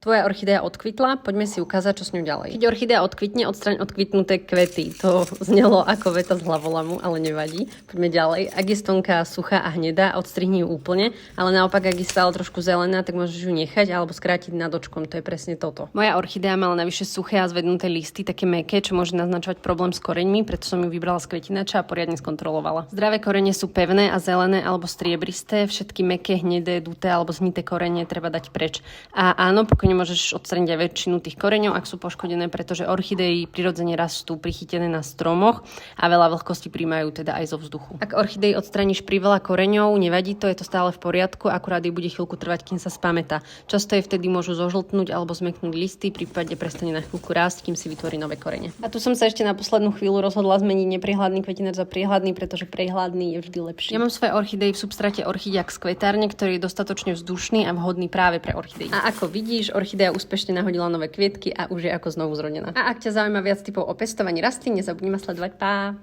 Tvoja orchidea odkvitla, poďme si ukázať, čo s ňou ďalej. Keď orchidea odkvitne, odstraň odkvitnuté kvety. To znelo ako veta z hlavolamu, ale nevadí. Poďme ďalej. Ak je stonká, suchá a hnedá, odstrihni ju úplne, ale naopak, ak je stále trošku zelená, tak môžeš ju nechať alebo skrátiť nad očkom. To je presne toto. Moja orchidea mala navyše suché a zvednuté listy, také mäkké, čo môže naznačovať problém s koreňmi, preto som ju vybrala z kvetinača a poriadne skontrolovala. Zdravé korene sú pevné a zelené alebo striebristé, všetky mäkké, hnedé, duté alebo znité korene treba dať preč. A áno, pokojne môžeš odstraniť aj väčšinu tých koreňov, ak sú poškodené, pretože orchidei prirodzene rastú prichytené na stromoch a veľa vlhkosti príjmajú teda aj zo vzduchu. Ak orchidei odstraníš priveľa koreňov, nevadí to, je to stále v poriadku, akurát jej bude chvíľku trvať, kým sa spamätá. Často jej vtedy môžu zožltnúť alebo zmeknúť listy, prípadne prestane na chvíľku rásť, kým si vytvorí nové korene. A tu som sa ešte na poslednú chvíľu rozhodla zmeniť neprehľadný kvetináč za priehľadný, pretože prehľadný je vždy lepší. Ja mám svoje orchidei v substráte orchidiak z kvetárne, ktorý je dostatočne vzdušný a vhodný práve pre orchidei. A ako vidíš, orchidea úspešne nahodila nové kvietky a už je ako znovu zrodená. A ak ťa zaujíma viac tipov o pestovaní rastlín, nezabudni ma sledovať. Pá!